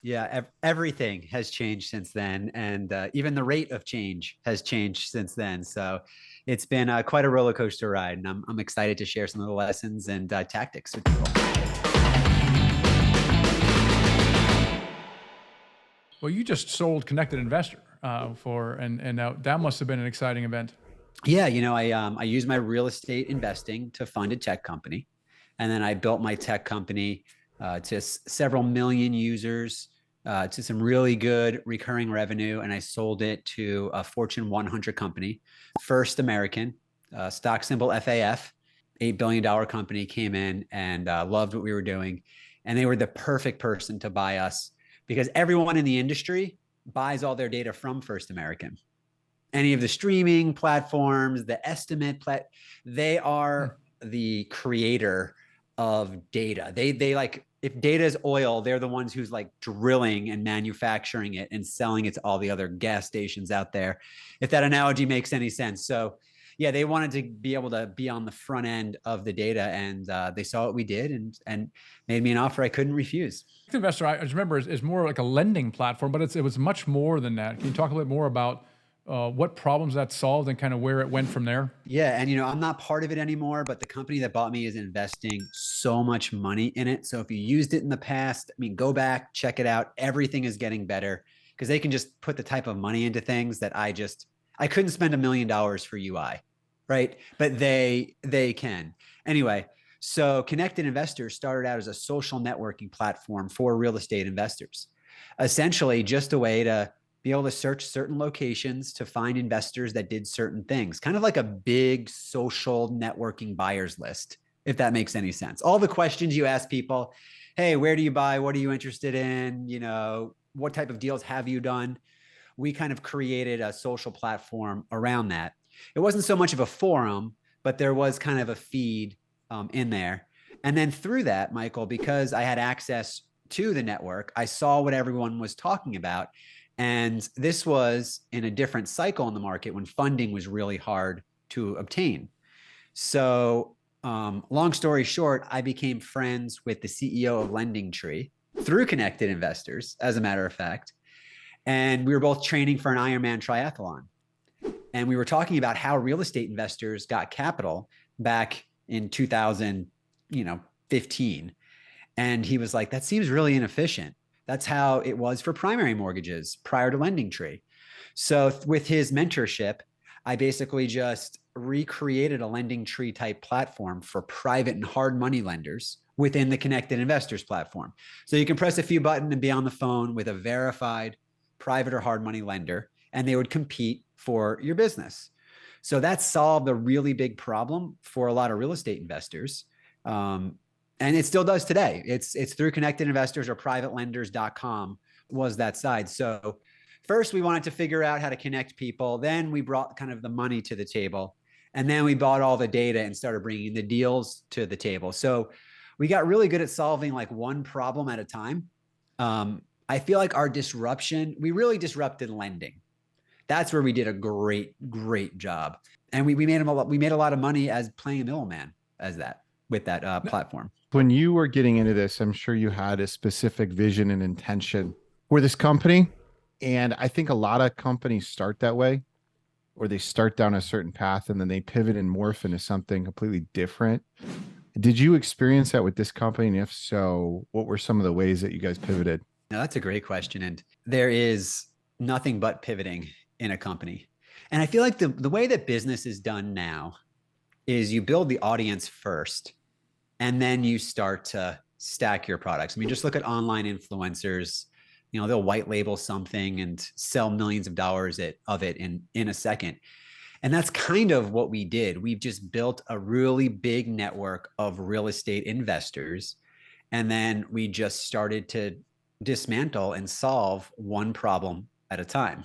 Yeah, everything has changed since then, and even the rate of change has changed since then. So it's been quite a roller coaster ride, and I'm excited to share some of the lessons and tactics with people. Well, you just sold Connected Investor and now that must have been an exciting event. Yeah, I use my real estate investing to fund a tech company, and then I built my tech company to several million users, to some really good recurring revenue, and I sold it to a Fortune 100 company, First American, stock symbol FAF, $8 billion company came in and loved what we were doing, and they were the perfect person to buy us because everyone in the industry buys all their data from First American. Any of the streaming platforms, the estimate they Hmm. are the creator of data. They like, if data is oil, they're the ones who's like drilling and manufacturing it and selling it to all the other gas stations out there. If that analogy makes any sense. So yeah, they wanted to be able to be on the front end of the data, and they saw what we did and made me an offer I couldn't refuse. Investor, I just remember, is more like a lending platform, but it was much more than that. Can you talk a little bit more about what problems that solved and kind of where it went from there? Yeah, and I'm not part of it anymore, but the company that bought me is investing so much money in it. So if you used it in the past, I mean, go back, check it out. Everything is getting better because they can just put the type of money into things that I couldn't spend $1 million for UI, right? But they can. Anyway, so Connected Investors started out as a social networking platform for real estate investors. Essentially just a way to be able to search certain locations to find investors that did certain things, kind of like a big social networking buyers list, if that makes any sense. All the questions you ask people, hey, where do you buy? What are you interested in? What type of deals have you done? We kind of created a social platform around that. It wasn't so much of a forum, but there was kind of a feed in there. And then through that, Michael, because I had access to the network, I saw what everyone was talking about. And this was in a different cycle in the market when funding was really hard to obtain. So, long story short, I became friends with the CEO of Lending Tree through Connected Investors, as a matter of fact. And we were both training for an Ironman triathlon. And we were talking about how real estate investors got capital back in 2000, 15. And he was like, that seems really inefficient. That's how it was for primary mortgages prior to Lending Tree. So with his mentorship, I basically just recreated a Lending Tree type platform for private and hard money lenders within the Connected Investors platform. So you can press a few buttons and be on the phone with a verified private or hard money lender, and they would compete for your business. So that solved a really big problem for a lot of real estate investors. And it still does today. It's through Connected Investors or privatelenders.com was that side. So first we wanted to figure out how to connect people. Then we brought kind of the money to the table. And then we bought all the data and started bringing the deals to the table. So we got really good at solving like one problem at a time. I feel like our disruption, we really disrupted lending. That's where we did a great job. And we made we made a lot of money as playing a middleman as that with that platform. When you were getting into this, I'm sure you had a specific vision and intention for this company. And I think a lot of companies start that way, or they start down a certain path and then they pivot and morph into something completely different. Did you experience that with this company? And if so, what were some of the ways that you guys pivoted? Now, that's a great question. And there is nothing but pivoting in a company. And I feel like the way that business is done now is you build the audience first, and then you start to stack your products. I mean, just look at online influencers. They'll white label something and sell millions of dollars of it in a second. And that's kind of what we did. We've just built a really big network of real estate investors. And then we just started to dismantle and solve one problem at a time,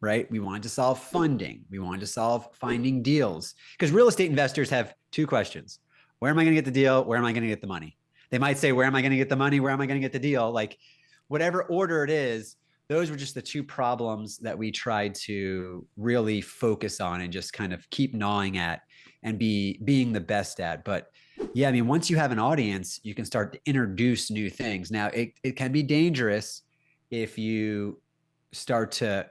right? We wanted to solve funding. We wanted to solve finding deals because real estate investors have two questions. Where am I going to get the deal? Where am I going to get the money? They might say, where am I going to get the money? Where am I going to get the deal? Like whatever order it is, those were just the two problems that we tried to really focus on and just kind of keep gnawing at and being the best at. But yeah, I mean, once you have an audience, you can start to introduce new things. Now, it can be dangerous if you start to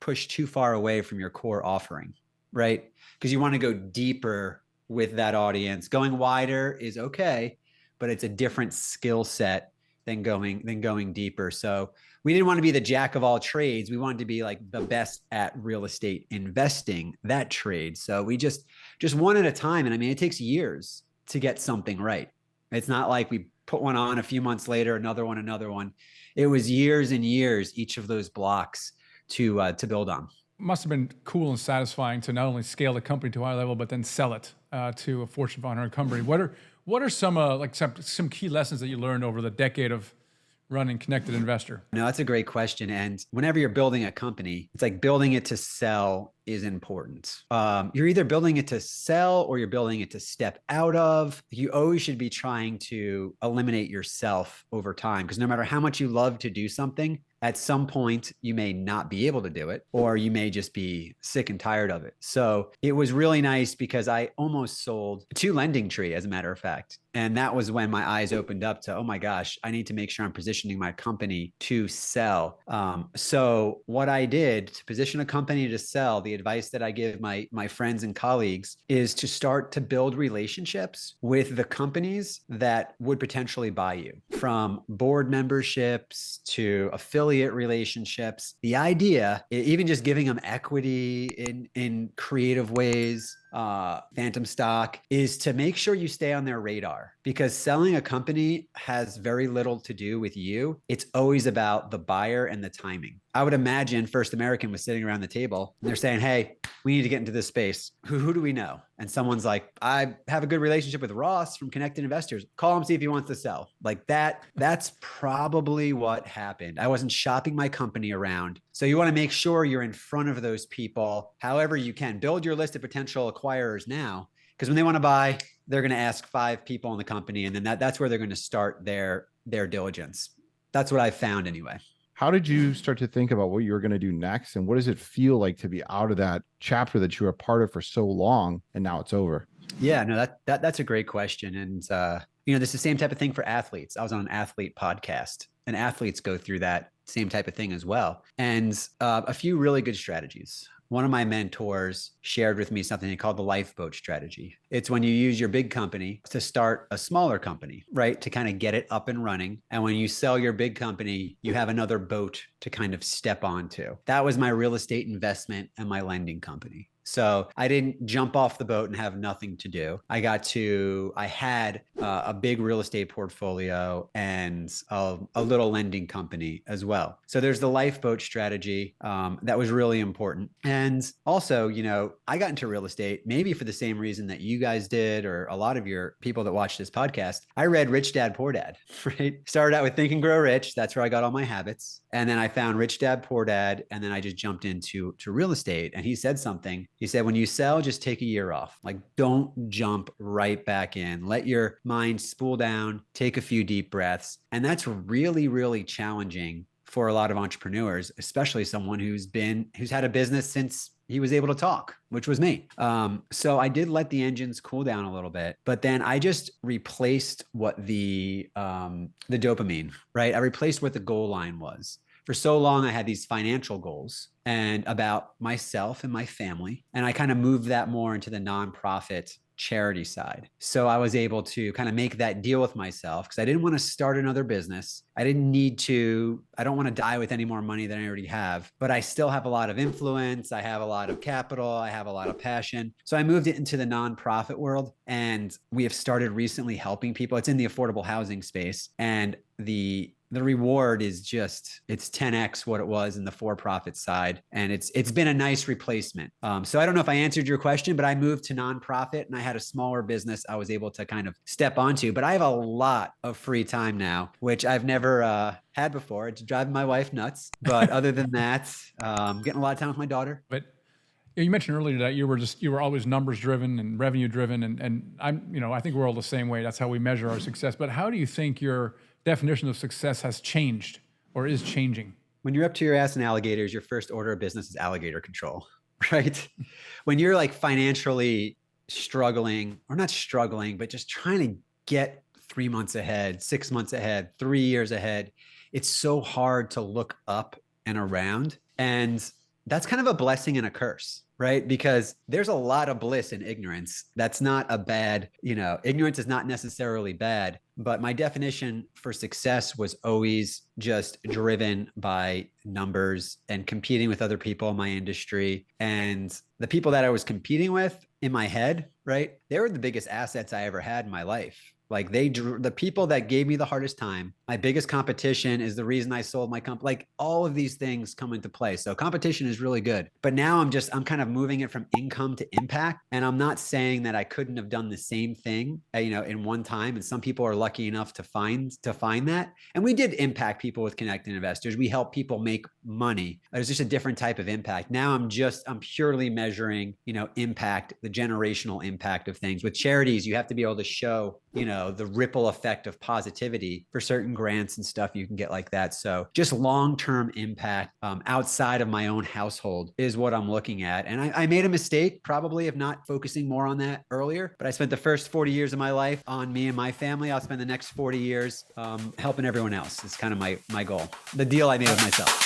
push too far away from your core offering, right? Because you want to go deeper with that audience. Going wider is okay, but it's a different skill set than going deeper. So we didn't want to be the jack of all trades. We wanted to be like the best at real estate investing, that trade. So we just one at a time. And I mean, it takes years to get something right. It's not like we put one on a few months later, another one. It was years and years, each of those blocks to build on. Must have been cool and satisfying to not only scale the company to a high level, but then sell it to a Fortune 500 company. What are some like some key lessons that you learned over the decade of running Connected Investor? No, that's a great question. And whenever you're building a company, it's like building it to sell is important. You're either building it to sell or you're building it to step out of. You always should be trying to eliminate yourself over time, because no matter how much you love to do something, at some point you may not be able to do it, or you may just be sick and tired of it. So it was really nice because I almost sold to Lending Tree, as a matter of fact. And that was when my eyes opened up to, oh my gosh, I need to make sure I'm positioning my company to sell. So what I did to position a company to sell, the advice that I give my friends and colleagues is to start to build relationships with the companies that would potentially buy you, from board memberships to affiliate relationships. The idea, even just giving them equity in creative ways, phantom stock, is to make sure you stay on their radar, because selling a company has very little to do with you. It's always about the buyer and the timing. I would imagine First American was sitting around the table and they're saying, hey, we need to get into this space. Who do we know? And someone's like, I have a good relationship with Ross from Connected Investors. Call him, see if he wants to sell. Like that's probably what happened. I wasn't shopping my company around. So you want to make sure you're in front of those people however you can. Build your list of potential acquirers now, because when they want to buy, they're going to ask 5 people in the company, and then that's where they're going to start their diligence. That's what I found anyway. How did you start to think about what you were going to do next? And what does it feel like to be out of that chapter that you were a part of for so long and now it's over? Yeah, no, that's a great question. And, this is the same type of thing for athletes. I was on an athlete podcast, and athletes go through that same type of thing as well. And a few really good strategies. One of my mentors shared with me something they call the lifeboat strategy. It's when you use your big company to start a smaller company, right? To kind of get it up and running. And when you sell your big company, you have another boat to kind of step onto. That was my real estate investment and my lending company. So I didn't jump off the boat and have nothing to do. I had a big real estate portfolio and a little lending company as well. So there's the lifeboat strategy that was really important. And also, I got into real estate maybe for the same reason that you guys did, or a lot of your people that watch this podcast. I read Rich Dad Poor Dad, right? Started out with Think and Grow Rich. That's where I got all my habits. And then I found Rich Dad Poor Dad. And then I just jumped into real estate. And he said something. He said, when you sell, just take a year off. Like, don't jump right back in. Let your mind spool down, take a few deep breaths. And that's really, really challenging for a lot of entrepreneurs, especially someone who's had a business since he was able to talk, which was me. So I did let the engines cool down a little bit, but then I just replaced what the dopamine, right? I replaced what the goal line was. For so long, I had these financial goals and about myself and my family. And I kind of moved that more into the nonprofit charity side. So I was able to kind of make that deal with myself, because I didn't want to start another business. I don't want to die with any more money than I already have, but I still have a lot of influence. I have a lot of capital. I have a lot of passion. So I moved it into the nonprofit world, and we have started recently helping people. It's in the affordable housing space, and the reward is it's 10x what it was in the for-profit side. And it's been a nice replacement. So I don't know if I answered your question, but I moved to nonprofit and I had a smaller business I was able to kind of step onto. But I have a lot of free time now, which I've never had before. It's driving my wife nuts. But other than that, getting a lot of time with my daughter. But you mentioned earlier that you were always numbers driven and revenue driven. And I think we're all the same way. That's how we measure our success. But how do you think your definition of success has changed or is changing? When you're up to your ass in alligators, your first order of business is alligator control, right? When you're like financially struggling, or not struggling, but just trying to get 3 months ahead, 6 months ahead, 3 years ahead, it's so hard to look up and around. And that's kind of a blessing and a curse, right? Because there's a lot of bliss in ignorance. That's not a bad, ignorance is not necessarily bad. But my definition for success was always just driven by numbers and competing with other people in my industry. And the people that I was competing with in my head, right? They were the biggest assets I ever had in my life. Like the people that gave me the hardest time, my biggest competition is the reason I sold my company. Like all of these things come into play. So competition is really good. But now I'm kind of moving it from income to impact. And I'm not saying that I couldn't have done the same thing, in one time. And some people are lucky enough to find that. And we did impact people with connecting investors. We help people make money. There's just a different type of impact. Now I'm purely measuring, impact, the generational impact of things. With charities, you have to be able to show, the ripple effect of positivity for certain grants and stuff you can get like that. So just long-term impact outside of my own household is what I'm looking at. And I made a mistake probably of not focusing more on that earlier, but I spent the first 40 years of my life on me and my family. I'll spend the next 40 years helping everyone else. It's kind of my goal, the deal I made with myself.